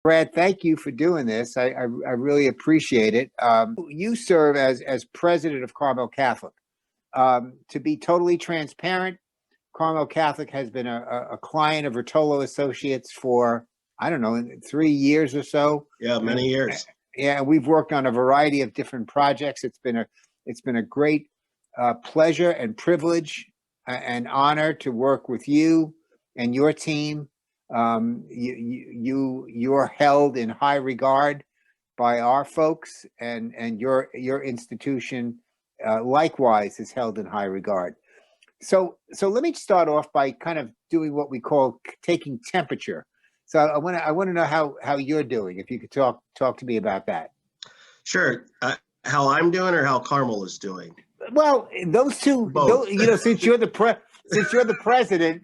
Brad, thank you for doing this. I really appreciate it. You serve as president of Carmel Catholic. To be totally transparent, Carmel Catholic has been a client of Ruotolo Associates for, I don't know, 3 years or so. Yeah, many years. Yeah, we've worked on a variety of different projects. It's been a great pleasure and privilege and honor to work with you and your team. You're held in high regard by our folks, and your institution likewise is held in high regard. So let me start off by kind of doing what we call taking temperature. So I want to know how you're doing. If you could talk to me about that. Sure. How I'm doing, or how Carmel is doing? Well, those two, Both. Since you're the president,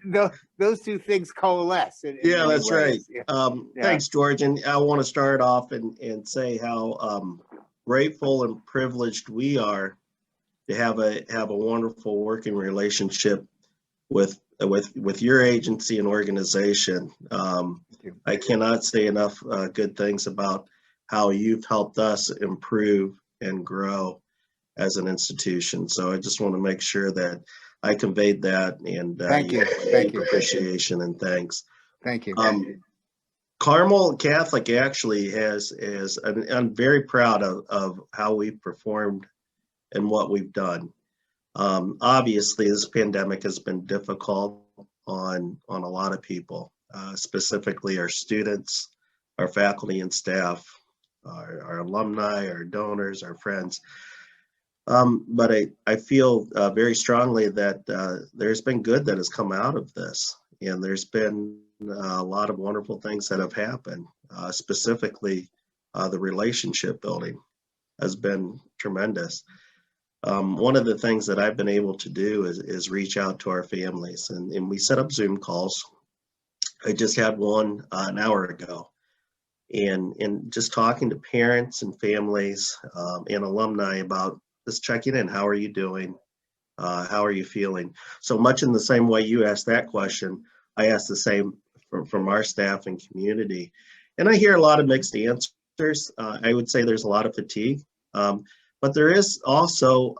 those two things coalesce. Yeah, that's right. Yeah. Thanks, George. And I want to start off and say how grateful and privileged we are to have a wonderful working relationship with your agency and organization. I cannot say enough good things about how you've helped us improve and grow as an institution. So I just want to make sure that I conveyed that, and thank you. Appreciation and thanks. Thank you. Carmel Catholic actually I'm very proud of how we've performed and what we've done. Obviously, this pandemic has been difficult on a lot of people, specifically our students, our faculty and staff, our alumni, our donors, our friends. But I feel very strongly that there's been good that has come out of this, and there's been a lot of wonderful things that have happened. Specifically, the relationship building has been tremendous. One of the things that I've been able to do is reach out to our families, and we set up Zoom calls. I just had one an hour ago, and just talking to parents and families and alumni about just checking in. How are you doing? How are you feeling? So much in the same way you asked that question, I asked the same from our staff and community. And I hear a lot of mixed answers. I would say there's a lot of fatigue, but there is also,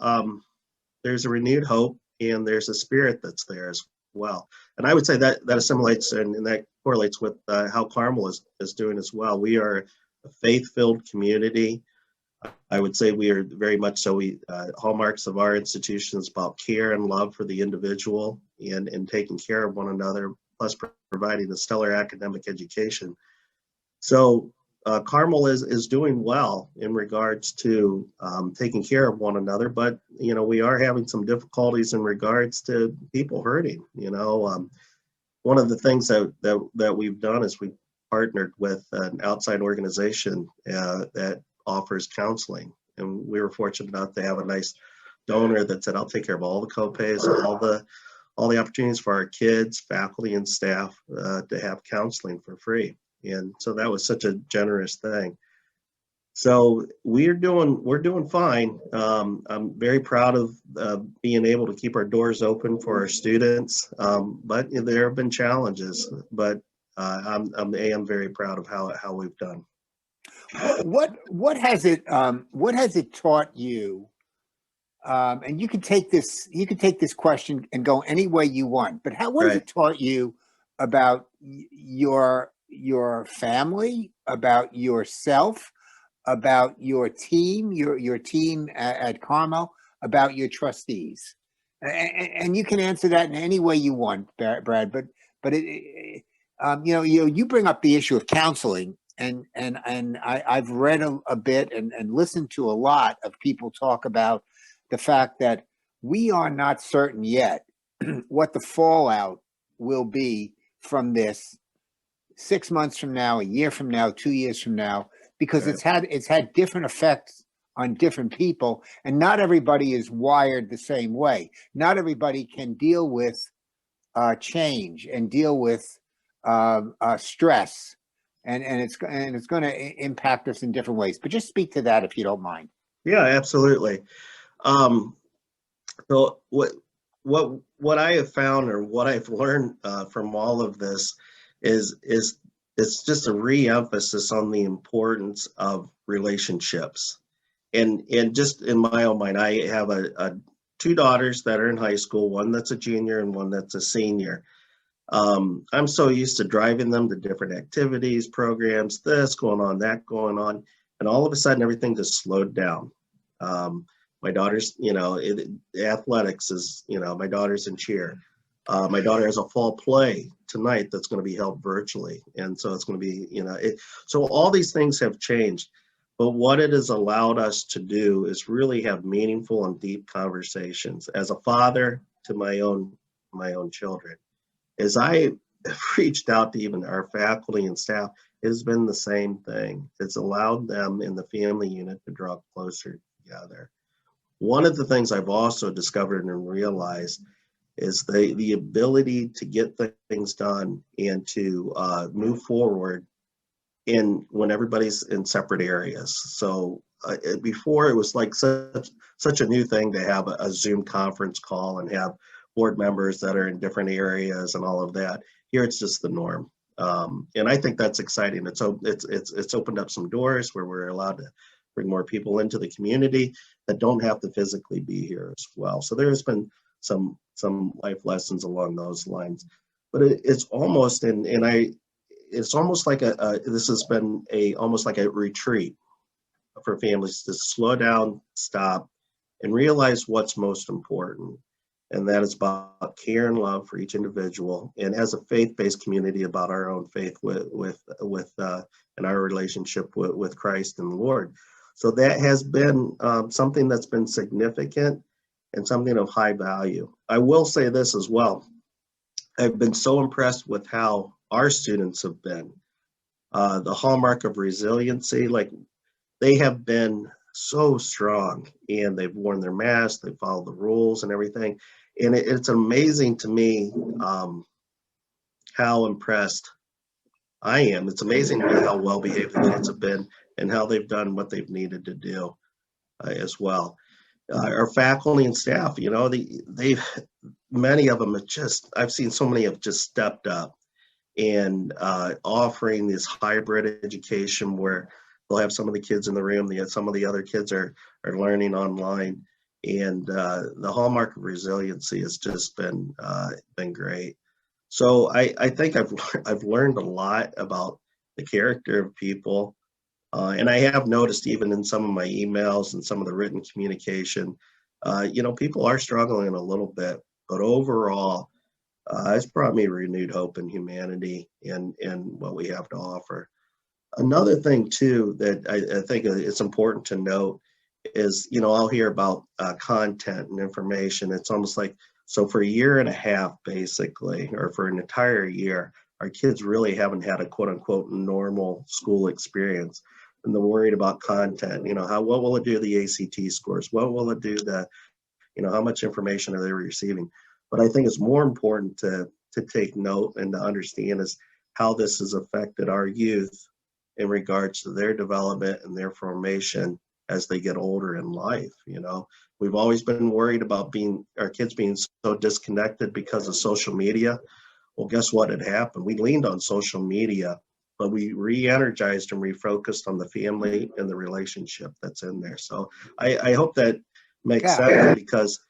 there's a renewed hope, and there's a spirit that's there as well. And I would say that assimilates and that correlates with how Carmel is doing as well. We are a faith-filled community. I would say we are very much so. Hallmarks of our institution is about care and love for the individual, and taking care of one another, plus providing a stellar academic education. So Carmel is doing well in regards to taking care of one another, but we are having some difficulties in regards to people hurting. One of the things that we've done is we partnered with an outside organization that offers counseling, and we were fortunate enough to have a nice donor that said, I'll take care of all the co-pays, all the opportunities for our kids, faculty, and staff to have counseling for free. And so that was such a generous thing. So we're doing fine. I'm very proud of being able to keep our doors open for our students, but there have been challenges. But I am very proud of how we've done. What has it taught you? And you can take this question and go any way you want. But what has it taught you about your family, about yourself, about your team, your team at Carmel, about your trustees? And you can answer that in any way you want, Brad. But you bring up the issue of counseling. And I've read a bit and listened to a lot of people talk about the fact that we are not certain yet what the fallout will be from this 6 months from now, a year from now, 2 years from now, because it's had different effects on different people, and not everybody is wired the same way. Not everybody can deal with change and deal with stress. And it's going to impact us in different ways. But just speak to that if you don't mind. Yeah, absolutely. So what I have found, or what I've learned from all of this is it's just a re-emphasis on the importance of relationships. And just in my own mind, I have two daughters that are in high school, one that's a junior and one that's a senior. I'm so used to driving them to different activities, programs, this going on, that going on, and all of a sudden everything just slowed down. My daughter's, athletics is, my daughter's in cheer. My daughter has a fall play tonight that's going to be held virtually, and so it's going to be, so all these things have changed. But what it has allowed us to do is really have meaningful and deep conversations. As a father to my own children, as I have reached out to even our faculty and staff, it has been the same thing. It's allowed them in the family unit to draw closer together. One of the things I've also discovered and realized is the ability to get things done and to move forward when everybody's in separate areas. So before, it was like such a new thing to have a Zoom conference call and have board members that are in different areas and all of that. Here, it's just the norm, and I think that's exciting. It's opened up some doors where we're allowed to bring more people into the community that don't have to physically be here as well. So there has been some life lessons along those lines, but it's almost it's almost like this has been almost like a retreat for families to slow down, stop, and realize what's most important. And that is about care and love for each individual, and as a faith-based community, about our own faith and our relationship with Christ and the Lord. So that has been something that's been significant and something of high value. I will say this as well. I've been so impressed with how our students have been. The hallmark of resiliency, like they have been so strong, and they've worn their masks, they follow the rules and everything. And it's amazing to me how impressed I am. It's amazing to me how well behaved the kids have been and how they've done what they've needed to do as well. Our faculty and staff, many of them I've seen so many have just stepped up and offering this hybrid education where they'll have some of the kids in the room, some of the other kids are learning online. And the hallmark of resiliency has just been great. So I think I've learned a lot about the character of people, and I have noticed even in some of my emails and some of the written communication, people are struggling a little bit, but overall, it's brought me renewed hope in humanity and what we have to offer. Another thing too that I think it's important to note is, I'll hear about content and information. It's almost like, so for a year and a half, basically, or for an entire year, our kids really haven't had a quote unquote normal school experience. And they're worried about content, what will it do to the ACT scores? What will it do to, how much information are they receiving? But I think it's more important to take note and to understand is how this has affected our youth in regards to their development and their formation as they get older in life. We've always been worried about our kids being so disconnected because of social media. Well, guess what had happened? We leaned on social media, but we re-energized and refocused on the family and the relationship that's in there. So I hope that makes sense, because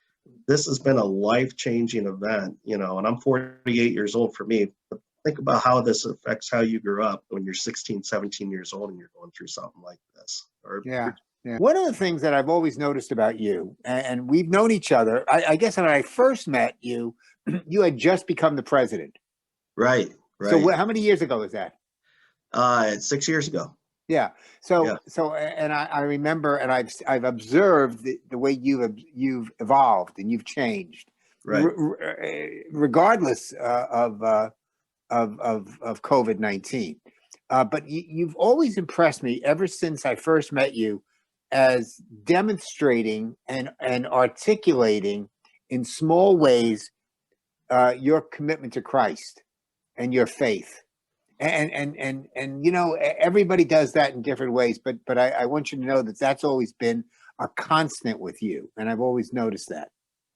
this has been a life-changing event, and I'm 48 years old for me. But think about how this affects how you grew up when you're 16, 17 years old and you're going through something like this. Yeah. One of the things that I've always noticed about you, and we've known each other, I guess when I first met you, you had just become the president. Right. So how many years ago was that? 6 years ago. Yeah. So and I remember, and I've observed the way you've evolved and you've changed, right? Regardless of COVID-19. But you've always impressed me ever since I first met you, as demonstrating and articulating in small ways your commitment to Christ and your faith. And everybody does that in different ways, but I want you to know that that's always been a constant with you, and I've always noticed that.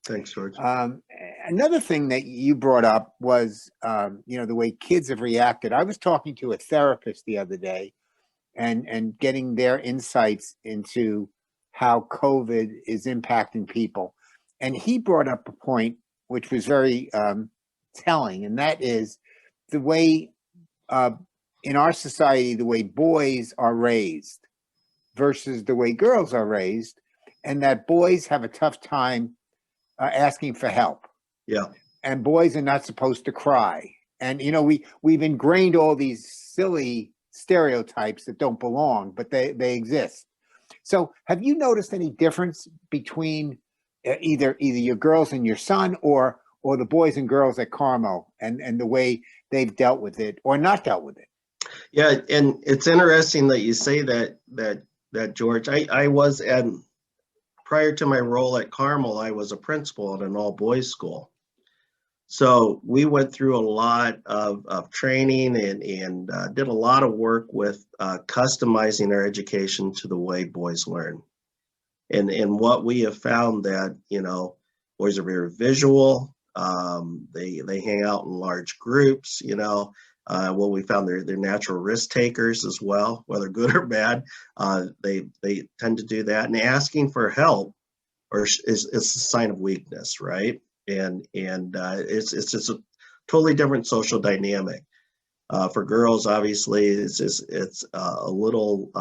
Thanks, George. Another thing that you brought up was, the way kids have reacted. I was talking to a therapist the other day and getting their insights into how COVID is impacting people. And he brought up a point which was very telling, and that is the way in our society, the way boys are raised versus the way girls are raised, and that boys have a tough time asking for help. Yeah. And boys are not supposed to cry. And we've ingrained all these silly stereotypes that don't belong, but they exist. So have you noticed any difference between either your girls and your son, or the boys and girls at Carmel, and the way they've dealt with it or not dealt with it? Yeah, and it's interesting that you say that George. I was prior to my role at Carmel, I was a principal at an all boys school. So we went through a lot of training and did a lot of work with customizing our education to the way boys learn. And what we have found that, boys are very visual. They hang out in large groups, what we found, they're natural risk takers as well, whether good or bad. They tend to do that, and asking for help is a sign of weakness, right? And it's just a totally different social dynamic. For girls, obviously, it's a little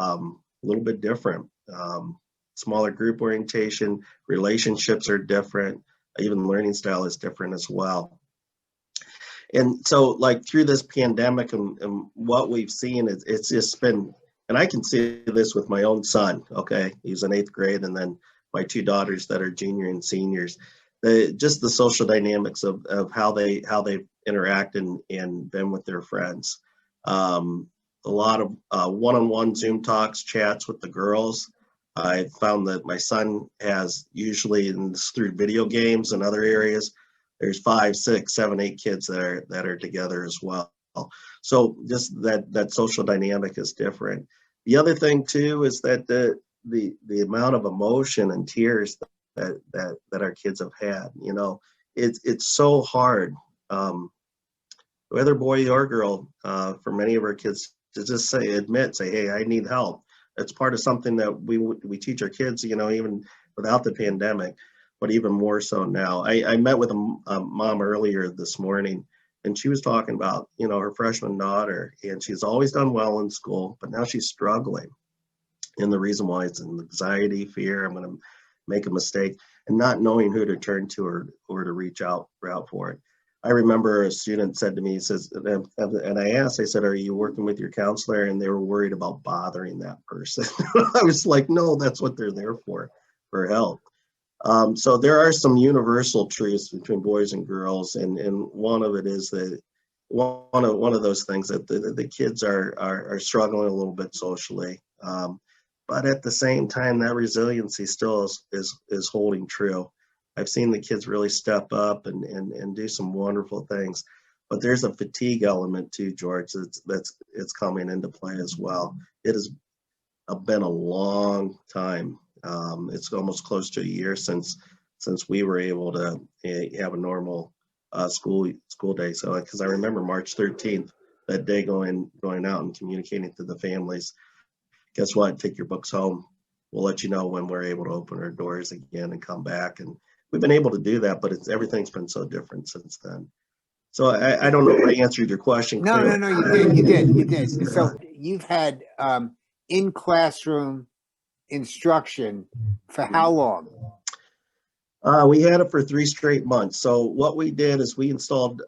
bit different. Smaller group orientation, relationships are different, even learning style is different as well. And so, like, through this pandemic and what we've seen, it's just been, and I can see this with my own son. Okay, he's in 8th grade, and then my 2 daughters that are junior and seniors. Just the social dynamics of how they interact and been with their friends. A lot of one-on-one Zoom talks, chats with the girls. I found that my son has usually, and it's through video games and other areas, there's 5, 6, 7, 8 kids that are together as well. So just that social dynamic is different. The other thing too is that the amount of emotion and tears that our kids have had, it's so hard, whether boy or girl, for many of our kids to just say, hey, I need help. It's part of something that we teach our kids, even without the pandemic, but even more so now. I met with a mom earlier this morning, and she was talking about, her freshman daughter, and she's always done well in school, but now she's struggling. And the reason why is anxiety, fear, I'm going to make a mistake, and not knowing who to turn to or to reach out for it. I remember a student said to me, he says, and I asked, I said, are you working with your counselor? And they were worried about bothering that person. I was like, no, that's what they're there for help. So there are some universal truths between boys and girls, and one of it is that one of those things that the kids are struggling a little bit socially, but at the same time, that resiliency still is holding true. I've seen the kids really step up and do some wonderful things, but there's a fatigue element too, George, that's coming into play as well. It has been a long time. It's almost close to a year since we were able to have a normal school day. So, because I remember March 13th, that day going out and communicating to the families. Guess what? Take your books home. We'll let you know when we're able to open our doors again and come back. And we've been able to do that, but everything's been so different since then. So I don't know if I answered your question clearly. No, you did. So you've had in classroom instruction for how long? We had it for 3 straight months. So what we did is we installed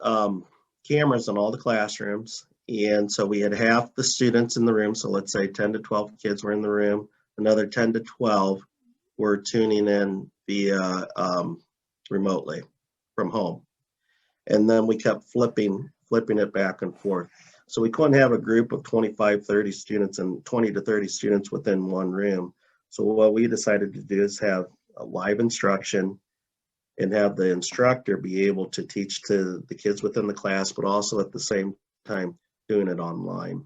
cameras in all the classrooms. And so we had half the students in the room. So let's say 10 to 12 kids were in the room. Another 10 to 12 were tuning in via remotely from home. And then we kept flipping it back and forth. So we couldn't have a group of 25, 30 students and 20 to 30 students within one room. So what we decided to do is have a live instruction and have the instructor be able to teach to the kids within the class, but also at the same time doing it online.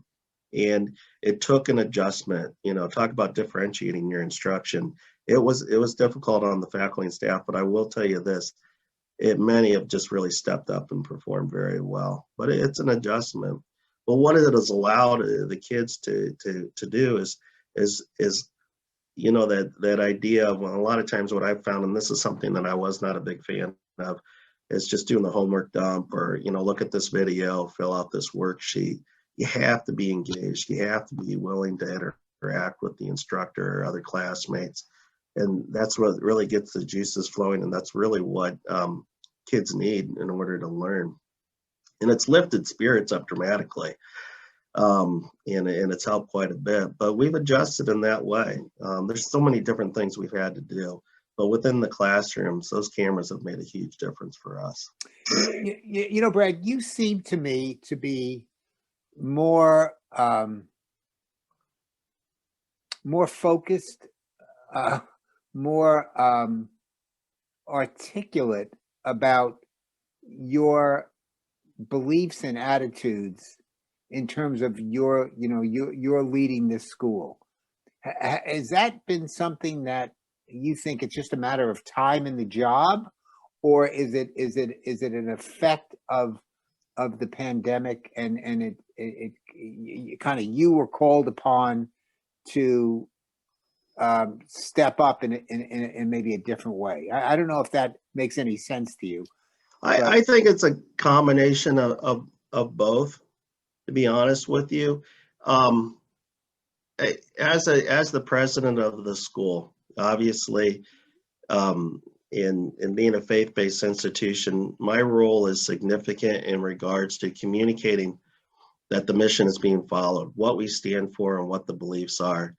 And it took an adjustment, talk about differentiating your instruction. It was difficult on the faculty and staff, but I will tell you this, many have just really stepped up and performed very well, but it's an adjustment. But what it has allowed the kids to do is that idea of, well, a lot of times what I've found, and this is something that I was not a big fan of, is just doing the homework dump, or look at this video, fill out this worksheet. You have to be engaged. You have to be willing to interact with the instructor or other classmates, and that's what really gets the juices flowing, and that's really what kids need in order to learn. And it's lifted spirits up dramatically, and it's helped quite a bit. But we've adjusted in that way. There's so many different things we've had to do, but within the classrooms, those cameras have made a huge difference for us. Brad, you seem to me to be more focused, more articulate about your beliefs and attitudes in terms of you're leading this school. Has that been something that you think it's just a matter of time in the job, or is it an effect of the pandemic, and it kind of, you were called upon to step up in maybe a different way? I don't know if that makes any sense to you. I think it's a combination of both, to be honest with you. As the president of the school, obviously, in being a faith-based institution, my role is significant in regards to communicating that the mission is being followed, what we stand for, and what the beliefs are,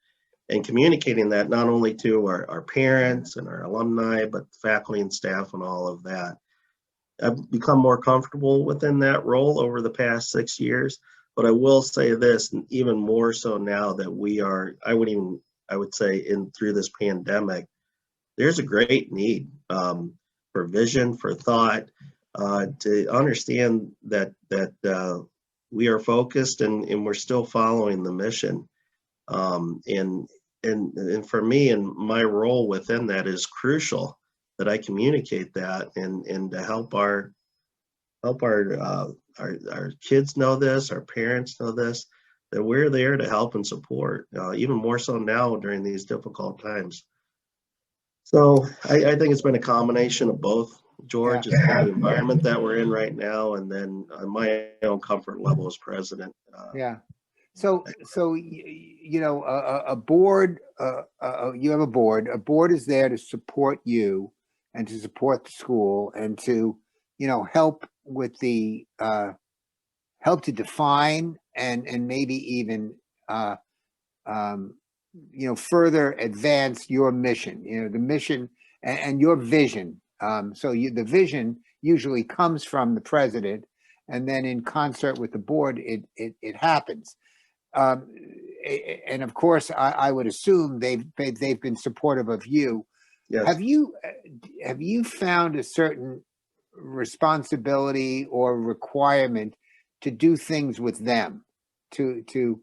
and communicating that not only to our parents and our alumni, but faculty and staff and all of that. I've become more comfortable within that role over the past 6 years, but I will say this, and even more so now that we are, I would say, through this pandemic, there's a great need for vision, for thought, to understand that we are focused and we're still following the mission. And for me, and my role within that is crucial, that I communicate that and to help our kids know this, our parents know this, that we're there to help and support, even more so now during these difficult times. So I think it's been a combination of both, George. It's the environment that we're in right now, and then my own comfort level as president. So a board, you have a board. A board is there to support you and to support the school and to, help with the help to define and maybe even further advance your mission. The mission and your vision. The vision usually comes from the president, and then in concert with the board, it happens. And of course, I would assume they've been supportive of you. Yes. Have you found a certain responsibility or requirement to do things with them, to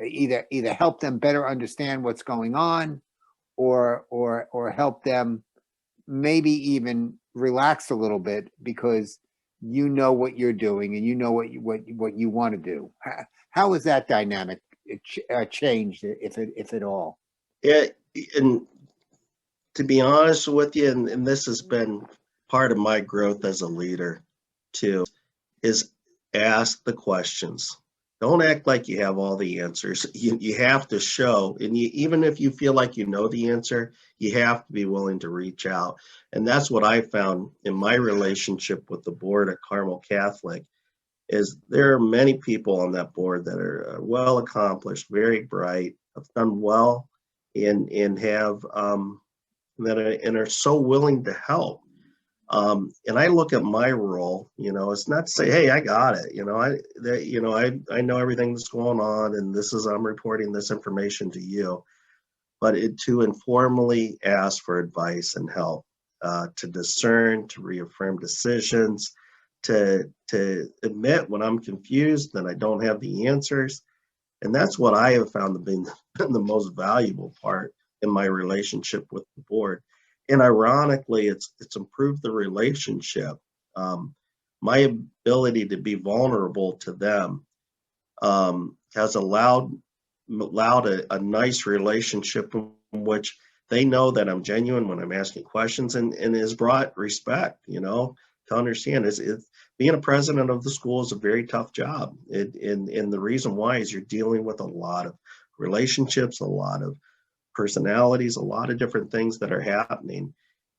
either help them better understand what's going on, or help them maybe even relax a little bit because you know what you're doing and you know what you want to do? How has that dynamic changed, if at all? Yeah, and to be honest with you, and this has been part of my growth as a leader too, is ask the questions. Don't act like you have all the answers. You have to show, and even if you feel like you know the answer, you have to be willing to reach out. And that's what I found in my relationship with the board at Carmel Catholic, is there are many people on that board that are well accomplished, very bright, have done well, and have and are so willing to help. And I look at my role, it's not to say, hey, I got it. I know everything that's going on, and I'm reporting this information to you, but to informally ask for advice and help, to discern, to reaffirm decisions, to admit when I'm confused and I don't have the answers, And that's what I have found to be the most valuable part in my relationship with the board. And ironically, it's improved the relationship. My ability to be vulnerable to them has allowed a nice relationship in which they know that I'm genuine when I'm asking questions, and has brought respect, to understand is being a president of the school is a very tough job. And the reason why is you're dealing with a lot of relationships, a lot of personalities, a lot of different things that are happening.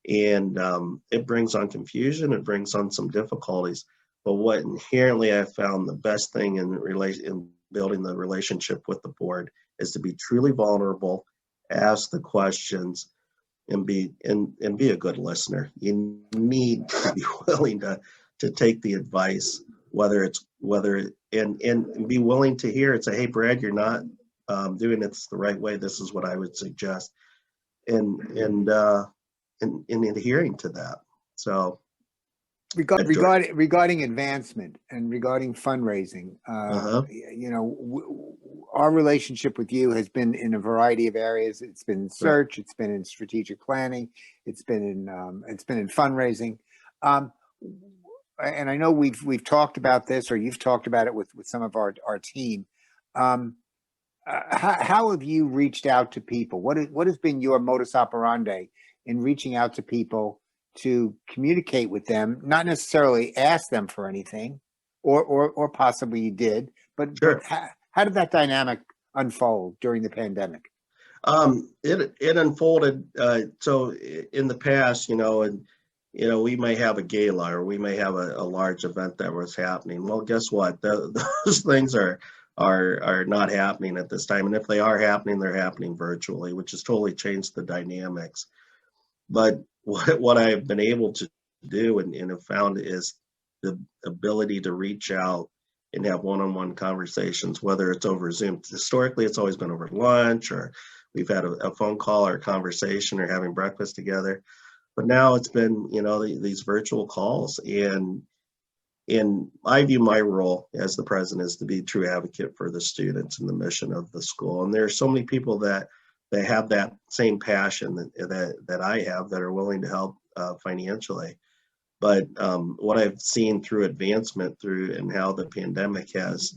And it brings on confusion, it brings on some difficulties. But what inherently I found the best thing in building the relationship with the board is to be truly vulnerable, ask the questions, and be a good listener. You need to be willing to take the advice, and be willing to hear it. Say, hey, Brad, you're not doing it the right way. This is what I would suggest, and adhering to that. So regarding advancement and regarding fundraising, our relationship with you has been in a variety of areas. It's been in search, it's been in strategic planning, it's been in fundraising, and I know we've talked about this, or you've talked about it with some of our team. How have you reached out to people? What has been your modus operandi in reaching out to people to communicate with them, not necessarily ask them for anything, or possibly you did, but how did that dynamic unfold during the pandemic? It unfolded. So in the past, we may have a gala, or we may have a large event that was happening. Well, guess what? Those things are not happening at this time. And if they are happening, they're happening virtually, which has totally changed the dynamics. But what I've been able to do and have found is the ability to reach out and have one-on-one conversations, whether it's over Zoom. Historically, it's always been over lunch, or we've had a phone call or a conversation, or having breakfast together. But now it's been, these virtual calls. And I view my role as the president is to be a true advocate for the students and the mission of the school. And there are so many people that have that same passion that I have, that are willing to help financially. But what I've seen through advancement and how the pandemic has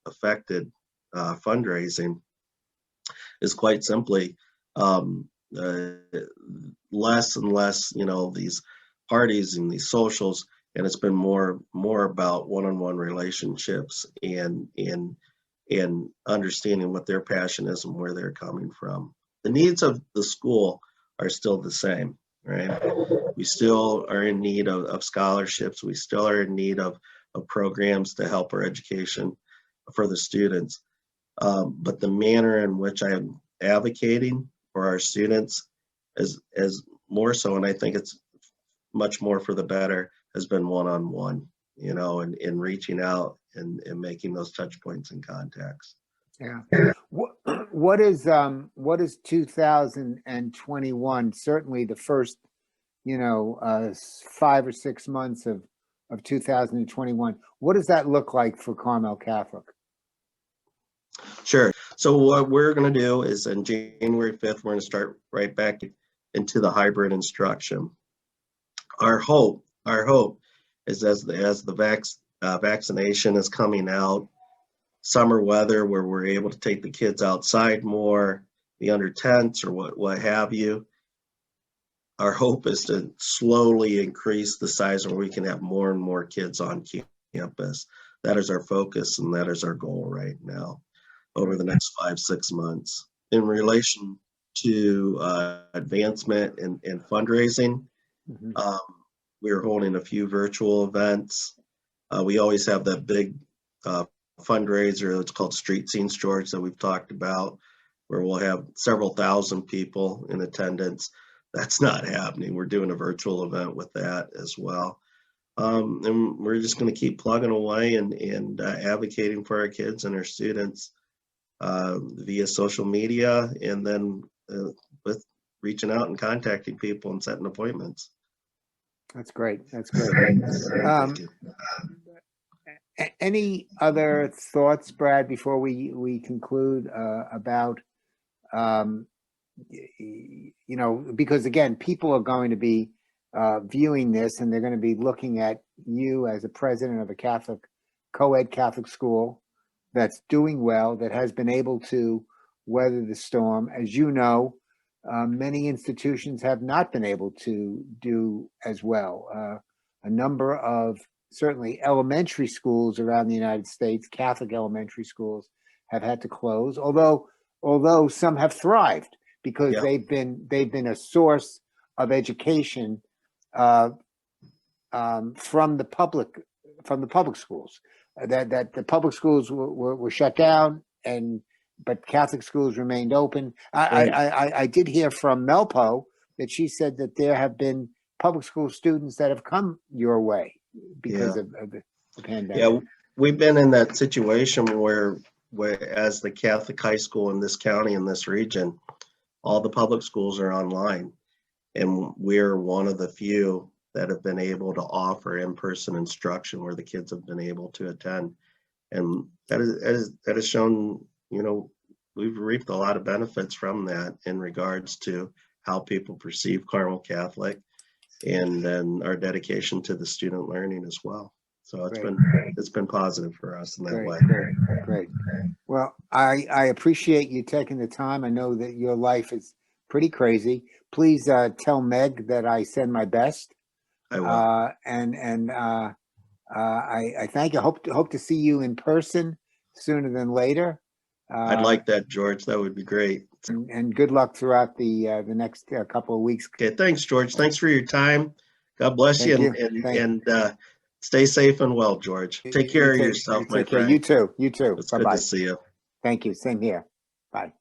affected fundraising is quite simply less and less, these parties and these socials, and it's been more about one-on-one relationships and understanding what their passion is and where they're coming from. The needs of the school are still the same, right? We still are in need of scholarships. We still are in need of programs to help our education for the students. But the manner in which I am advocating for our students is more so, and I think it's much more for the better, has been one-on-one, and reaching out and making those touch points and contacts. Yeah. What is 2021? Certainly the first, 5 or 6 months of 2021. What does that look like for Carmel Catholic? Sure. So what we're going to do is on January 5th, we're going to start right back into the hybrid instruction. Our hope is as the vaccination is coming out, summer weather where we're able to take the kids outside more, the under 10s or what have you. Our hope is to slowly increase the size where we can have more and more kids on campus. That is our focus, and that is our goal right now over the next 5-6 months. In relation to advancement and fundraising, we're holding a few virtual events. We always have that big fundraiser. It's called Street Scenes George that we've talked about, where we'll have several thousand people in attendance. That's not happening. We're doing a virtual event with that as well. And we're just going to keep plugging away and advocating for our kids and our students via social media, and then with reaching out and contacting people and setting appointments. That's great. That's great. Any other thoughts, Brad, before we conclude about because again, people are going to be viewing this, and they're going to be looking at you as a president of a Catholic co-ed Catholic school that's doing well, that has been able to weather the storm. As you know, many institutions have not been able to do as well. A number of certainly elementary schools around the United States, Catholic elementary schools, have had to close, although some have thrived because they've been a source of education from the public schools. That the public schools were shut down, but Catholic schools remained open. I did hear from Melpo that she said that there have been public school students that have come your way because of the pandemic. Yeah, we've been in that situation where as the Catholic high school in this county, in this region, all the public schools are online, and we're one of the few that have been able to offer in-person instruction where the kids have been able to attend. And that has shown, we've reaped a lot of benefits from that in regards to how people perceive Carmel Catholic, and then our dedication to the student learning as well. So it's been positive for us in that way. Great. Well, I appreciate you taking the time. I know that your life is pretty crazy. Please tell Meg that I send my best. I will. I thank you. Hope to see you in person sooner than later. I'd like that, George. That would be great. And good luck throughout the next couple of weeks. Okay, thanks, George. Thanks for your time. God bless you, and stay safe and well, George. Take care of yourself, my friend. You too. It's good to see you. Thank you. Same here. Bye.